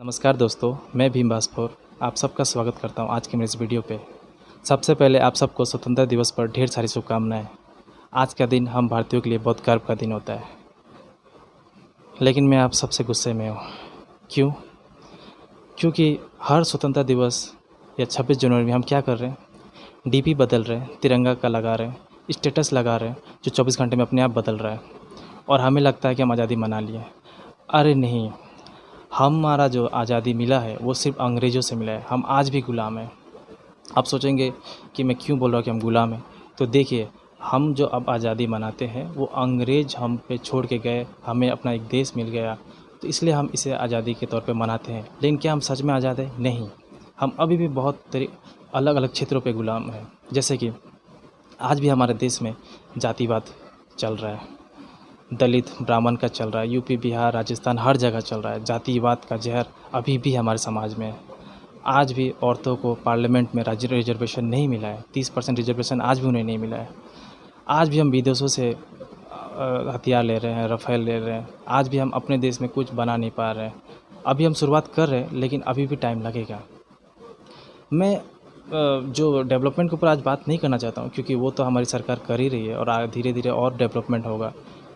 नमस्कार दोस्तों, मैं भीम बास्फोर आप सबका स्वागत करता हूं आज की मेरी इस वीडियो पे। सबसे पहले आप सबको स्वतंत्रता दिवस पर ढेर सारी शुभकामनाएं। आज का दिन हम भारतीयों के लिए बहुत गर्व का दिन होता है, लेकिन मैं आप सबसे गुस्से में हूं। क्यों? क्योंकि हर स्वतंत्रता दिवस या 26 जनवरी में हम क्या कर रहे हैं? डीपी बदल रहे हैं, तिरंगा का लगा रहे हैं, स्टेटस लगा रहे हैं, जो 24 घंटे में अपने आप बदल रहा है और हमें लगता है कि हम आज़ादी मना लिए। अरे नहीं, हमारा जो आज़ादी मिला है वो सिर्फ अंग्रेज़ों से मिला है। हम आज भी गुलाम हैं। आप सोचेंगे कि मैं क्यों बोल रहा हूँ कि हम गुलाम हैं, तो देखिए, हम जो अब आज़ादी मनाते हैं वो अंग्रेज़ हम पे छोड़ के गए, हमें अपना एक देश मिल गया, तो इसलिए हम इसे आज़ादी के तौर पे मनाते हैं। लेकिन क्या हम सच में आज़ाद हैं? नहीं, हम अभी भी बहुत अलग अलग क्षेत्रों पे गुलाम हैं। जैसे कि आज भी हमारे देश में जातिवाद चल रहा है, दलित ब्राह्मण का चल रहा है, यूपी बिहार राजस्थान हर जगह चल रहा है। जातिवाद का जहर अभी भी हमारे समाज में है। आज भी औरतों को पार्लियामेंट में रिजर्वेशन नहीं मिला है, 30% रिजर्वेशन आज भी उन्हें नहीं मिला है। आज भी हम विदेशों से हथियार ले रहे हैं, राफेल ले रहे हैं। आज भी हम अपने देश में कुछ बना नहीं पा रहे हैं। अभी हम शुरुआत कर रहे हैं, लेकिन अभी भी टाइम लगेगा। मैं जो डेवलपमेंट के ऊपर आज बात नहीं करना चाहता हूँ, क्योंकि वो तो हमारी सरकार कर ही रही है और धीरे धीरे और डेवलपमेंट होगा।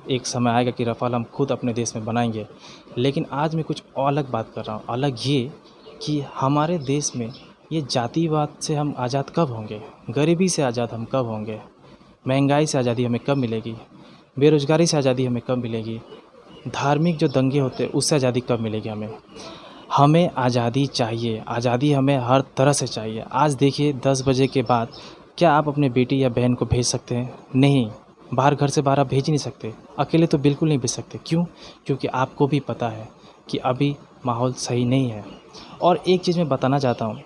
एक समय आएगा कि राफेल हम खुद अपने देश में बनाएंगे। लेकिन आज मैं कुछ और अलग बात कर रहा हूँ। अलग ये कि हमारे देश में ये जातिवाद से हम आज़ाद कब होंगे, गरीबी से आज़ाद हम कब होंगे, महंगाई से आज़ादी हमें कब मिलेगी, बेरोज़गारी से आज़ादी हमें कब मिलेगी, धार्मिक जो दंगे होते हैं उससे आज़ादी कब मिलेगी हमें आज़ादी चाहिए। आज़ादी हमें हर तरह से चाहिए। आज देखिए, 10 बजे के बाद क्या आप अपने बेटी या बहन को भेज सकते हैं? नहीं, बाहर घर से बाहर आप भेज ही नहीं सकते। अकेले तो बिल्कुल नहीं भेज सकते। क्यों? क्योंकि आपको भी पता है कि अभी माहौल सही नहीं है। और एक चीज़ मैं बताना चाहता हूँ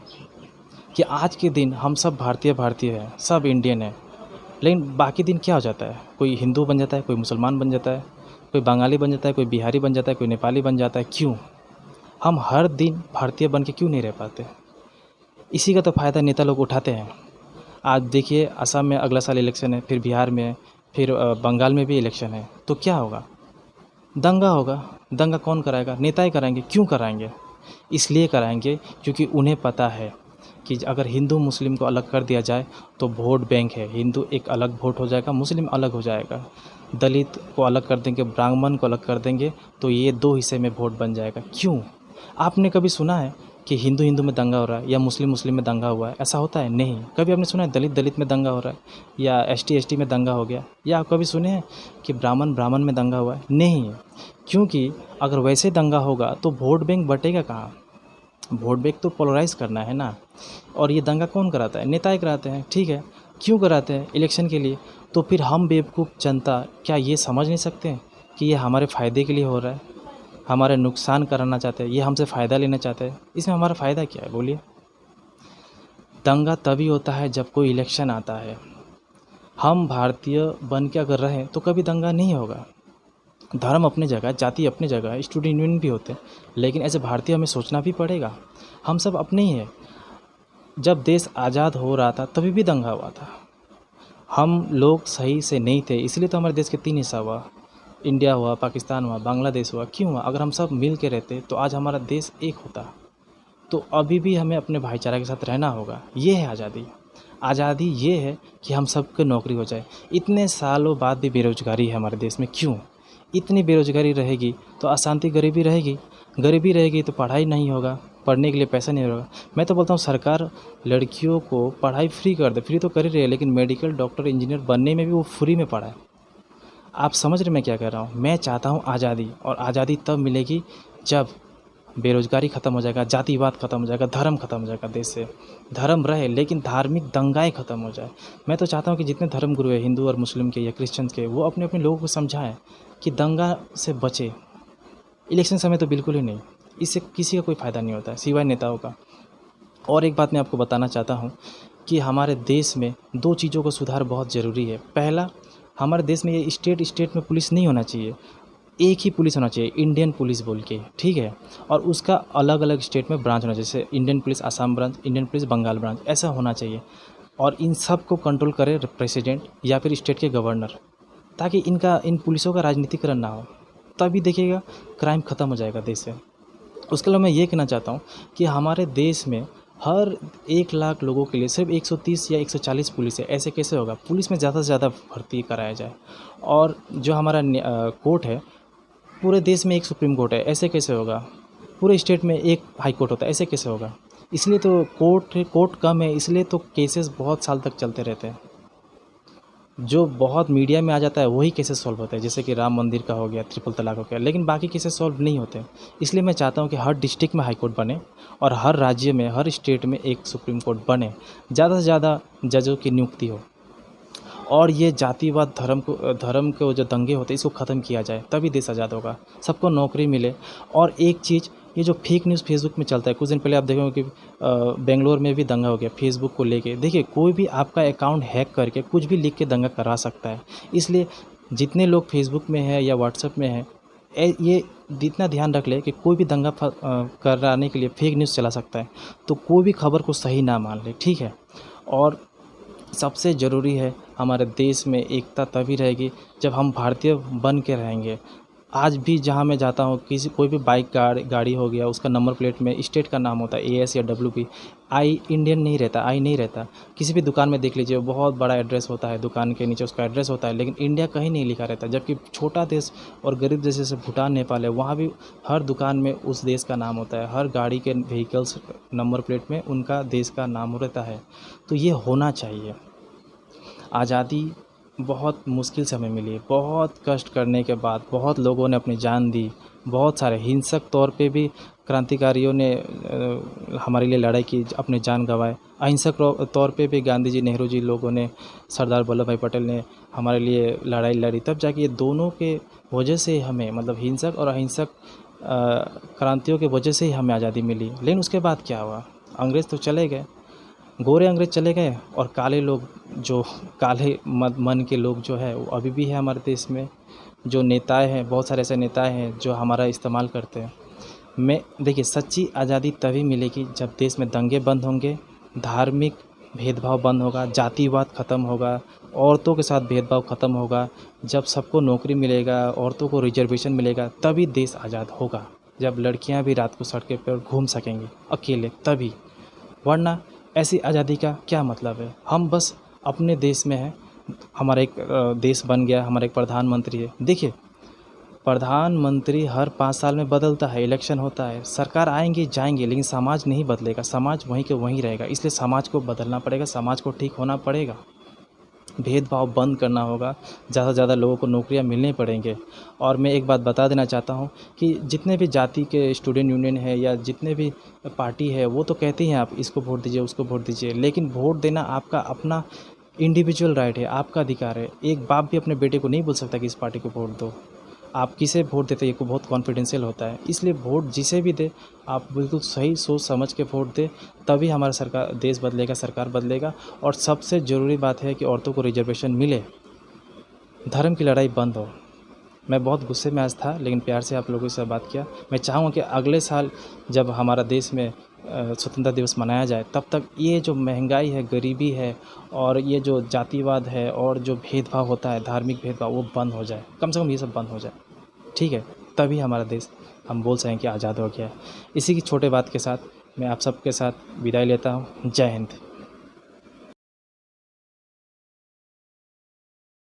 कि आज के दिन हम सब भारतीय हैं, सब इंडियन हैं, लेकिन बाकी दिन क्या हो जाता है? कोई हिंदू बन जाता है, कोई मुसलमान बन जाता है, कोई बंगाली बन जाता है, कोई बिहारी बन जाता है, कोई नेपाली बन जाता है। क्यों? हम हर दिन भारतीय बन के क्यों नहीं रह पाते? इसी का तो फ़ायदा नेता लोग उठाते हैं। आज देखिए, असम में अगला साल इलेक्शन है, फिर बिहार में, फिर बंगाल में भी इलेक्शन है, तो क्या होगा? दंगा होगा। दंगा कौन कराएगा? नेता ही कराएंगे। क्यों कराएंगे? इसलिए कराएंगे क्योंकि उन्हें पता है कि अगर हिंदू मुस्लिम को अलग कर दिया जाए तो वोट बैंक है, हिंदू एक अलग वोट हो जाएगा, मुस्लिम अलग हो जाएगा। दलित को अलग कर देंगे, ब्राह्मण को अलग कर देंगे, तो ये 2 हिस्से में वोट बन जाएगा। क्यों? आपने कभी सुना है कि हिंदू हिंदू में दंगा हो रहा है या मुस्लिम मुस्लिम में दंगा हुआ है? ऐसा होता है? नहीं। कभी आपने सुना है दलित दलित में दंगा हो रहा है या एसटी एसटी में दंगा हो गया? या आप कभी सुने हैं कि ब्राह्मण ब्राह्मण में दंगा हुआ है? नहीं। क्योंकि अगर वैसे दंगा होगा तो वोट बैंक बटेगा कहाँ? वोट बैंक तो पोलराइज़ करना है ना। और ये दंगा कौन कराता है? नेता ही कराते हैं। ठीक है, क्यों कराते हैं? इलेक्शन के लिए। तो फिर हम बेवकूफ़ जनता क्या ये समझ नहीं सकते कि ये हमारे फ़ायदे के लिए हो रहा है, हमारे नुकसान कराना चाहते हैं, ये हमसे फ़ायदा लेना चाहते हैं? इसमें हमारा फ़ायदा क्या है, बोलिए? दंगा तभी होता है जब कोई इलेक्शन आता है। हम भारतीय बन के अगर रहें तो कभी दंगा नहीं होगा। धर्म अपनी जगह, जाति अपनी जगह, स्टूडेंट यूनियन भी होते हैं, लेकिन ऐसे भारतीय हमें सोचना भी पड़ेगा। हम सब अपने ही हैं। जब देश आज़ाद हो रहा था तभी भी दंगा हुआ था। हम लोग सही से नहीं थे, इसलिए तो हमारे देश के 3 हिस्सा हुआ। इंडिया हुआ, पाकिस्तान हुआ, बांग्लादेश हुआ। क्यों हुआ? अगर हम सब मिल के रहते तो आज हमारा देश एक होता। तो अभी भी हमें अपने भाईचारा के साथ रहना होगा। ये है आज़ादी। आज़ादी ये है कि हम सबको नौकरी हो जाए। इतने सालों बाद भी बेरोज़गारी है हमारे देश में। क्यों? इतनी बेरोज़गारी रहेगी तो अशांति, गरीबी रहेगी। गरीबी रहेगी तो पढ़ाई नहीं होगा, पढ़ने के लिए पैसा नहीं होगा। मैं तो बोलता हूँ सरकार लड़कियों को पढ़ाई फ्री कर दे। फ्री तो कर ही रही है, लेकिन मेडिकल, डॉक्टर, इंजीनियर बनने में भी वो फ्री में पढ़ाए। आप समझ रहे मैं क्या कह रहा हूँ? मैं चाहता हूँ आज़ादी, और आज़ादी तब मिलेगी जब बेरोज़गारी ख़त्म हो जाएगा, जातिवाद ख़त्म हो जाएगा, धर्म ख़त्म हो जाएगा देश से। धर्म रहे लेकिन धार्मिक दंगाएँ ख़त्म हो जाए। मैं तो चाहता हूँ कि जितने धर्म गुरु हैं, हिंदू और मुस्लिम के या क्रिश्चियन के, वो अपने अपने लोगों को समझाएँ कि दंगा से बचे। इलेक्शन समय तो बिल्कुल ही नहीं। इससे किसी का कोई फ़ायदा नहीं होता है सिवाय नेताओं का। और एक बात मैं आपको बताना चाहता हूँ कि हमारे देश में 2 चीज़ों का सुधार बहुत ज़रूरी है। पहला, हमारे देश में ये स्टेट स्टेट में पुलिस नहीं होना चाहिए। एक ही पुलिस होना चाहिए, इंडियन पुलिस बोल के, ठीक है? और उसका अलग अलग स्टेट में ब्रांच होना चाहिए, जैसे Indian police Assam branch, Indian police Bengal branch, ऐसा होना चाहिए। और इन सब को कंट्रोल करे प्रेसिडेंट या फिर स्टेट के गवर्नर, ताकि इन पुलिसों का राजनीतिकरण ना हो। तभी देखिएगा क्राइम ख़त्म हो जाएगा देश से। उसके अलावा मैं ये कहना चाहता हूँ कि हमारे देश में हर 1 लाख लोगों के लिए सिर्फ 130 या 140 पुलिस है। ऐसे कैसे होगा? पुलिस में ज़्यादा से ज़्यादा भर्ती कराया जाए। और जो हमारा कोर्ट है, पूरे देश में एक सुप्रीम कोर्ट है, ऐसे कैसे होगा? पूरे स्टेट में एक हाई कोर्ट होता है, ऐसे कैसे होगा? इसलिए तो कोर्ट कम है, इसलिए तो केसेस बहुत साल तक चलते रहते हैं। जो बहुत मीडिया में आ जाता है वही केसेस सॉल्व होते हैं, जैसे कि राम मंदिर का हो गया, ट्रिपल तलाक हो गया, लेकिन बाकी केसेस सॉल्व नहीं होते। इसलिए मैं चाहता हूँ कि हर डिस्ट्रिक्ट में हाई कोर्ट बने और हर राज्य में, हर स्टेट में एक सुप्रीम कोर्ट बने, ज़्यादा से ज़्यादा जजों की नियुक्ति हो और ये जातिवाद धर्म के जो दंगे होते हैं इसको ख़त्म किया जाए, तभी देश आज़ाद होगा। सबको नौकरी मिले। और एक चीज़, ये जो फेक न्यूज़ फेसबुक में चलता है, कुछ दिन पहले आप देखोगे कि बेंगलोर में भी दंगा हो गया फेसबुक को लेके। देखिए, कोई भी आपका अकाउंट हैक करके कुछ भी लिख के दंगा करा सकता है। इसलिए जितने लोग फेसबुक में है या व्हाट्सएप में है, ये इतना ध्यान रख ले कि कोई भी दंगा कराने के लिए फेक न्यूज़ चला सकता है, तो कोई भी खबर को सही ना मान ले, ठीक है। और सबसे ज़रूरी है, हमारे देश में एकता तभी रहेगी जब हम भारतीय बन के रहेंगे। आज भी जहाँ मैं जाता हूँ, कोई भी बाइक गाड़ी हो गया, उसका नंबर प्लेट में स्टेट का नाम होता है, एएस या डब्ल्यूपी। आई इंडियन नहीं रहता, आई नहीं रहता। किसी भी दुकान में देख लीजिए, बहुत बड़ा एड्रेस होता है, दुकान के नीचे उसका एड्रेस होता है, लेकिन इंडिया कहीं नहीं लिखा रहता। जबकि छोटा देश और गरीब देश जैसे भूटान, नेपाल है, वहाँ भी हर दुकान में उस देश का नाम होता है, हर गाड़ी के व्हीकल्स नंबर प्लेट में उनका देश का नाम रहता है। तो ये होना चाहिए। आज़ादी बहुत मुश्किल से हमें मिली, बहुत कष्ट करने के बाद बहुत लोगों ने अपनी जान दी, बहुत सारे हिंसक तौर पे भी क्रांतिकारियों ने हमारे लिए लड़ाई की, अपनी जान गंवाए। अहिंसक तौर पे भी गांधी जी, नेहरू जी, लोगों ने, सरदार वल्लभ भाई पटेल ने हमारे लिए लड़ाई लड़ी। तब जाके ये दोनों के वजह से हमें, मतलब हिंसक और अहिंसक क्रांतियों के वजह से ही हमें आज़ादी मिली। लेकिन उसके बाद क्या हुआ? अंग्रेज़ तो चले गए, गोरे अंग्रेज़ चले गए और काले लोग, जो काले मन के लोग जो है वो अभी भी है हमारे देश में। जो नेताएं हैं, बहुत सारे ऐसे नेताएं हैं जो हमारा इस्तेमाल करते हैं। देखिए, सच्ची आज़ादी तभी मिलेगी जब देश में दंगे बंद होंगे, धार्मिक भेदभाव बंद होगा, जातिवाद ख़त्म होगा, औरतों के साथ भेदभाव ख़त्म होगा। जब सबको नौकरी मिलेगा, औरतों को रिजर्वेशन मिलेगा, तभी देश आज़ाद होगा। जब लड़कियां भी रात को सड़कों पर घूम सकेंगी अकेले, तभी। वरना ऐसी आज़ादी का क्या मतलब है? हम बस अपने देश में हैं, हमारा एक देश बन गया, हमारा एक प्रधानमंत्री है। देखिए, प्रधानमंत्री हर 5 साल में बदलता है, इलेक्शन होता है, सरकार आएंगी जाएंगी, लेकिन समाज नहीं बदलेगा, समाज वहीं के वहीं रहेगा। इसलिए समाज को बदलना पड़ेगा, समाज को ठीक होना पड़ेगा, भेदभाव बंद करना होगा, ज़्यादा से ज़्यादा लोगों को नौकरियां मिलने पड़ेंगे। और मैं एक बात बता देना चाहता हूं कि जितने भी जाति के स्टूडेंट यूनियन है या जितने भी पार्टी है, वो तो कहती हैं आप इसको वोट दीजिए, उसको वोट दीजिए, लेकिन वोट देना आपका अपना इंडिविजुअल राइट है, आपका अधिकार है। एक बाप भी अपने बेटे को नहीं बोल सकता कि इस पार्टी को वोट दो। आप किसे वोट देते हैं ये बहुत कॉन्फिडेंशियल होता है। इसलिए वोट जिसे भी दे, आप बिल्कुल सही सोच समझ के वोट दें, तभी हमारा सरकार, देश बदलेगा, सरकार बदलेगा। और सबसे ज़रूरी बात है कि औरतों को रिजर्वेशन मिले, धर्म की लड़ाई बंद हो। मैं बहुत गुस्से में आज था, लेकिन प्यार से आप लोगों से बात किया। मैं चाहूँगा कि अगले साल जब हमारा देश में स्वतंत्रता दिवस मनाया जाए, तब तक ये जो महंगाई है, गरीबी है और ये जो जातिवाद है और जो भेदभाव होता है, धार्मिक भेदभाव, वो बंद हो जाए। कम से कम ये सब बंद हो जाए, ठीक है? तभी हमारा देश, हम बोल सकें कि आज़ाद हो गया है। इसी की छोटे बात के साथ मैं आप सबके साथ विदाई लेता हूँ। जय हिंद।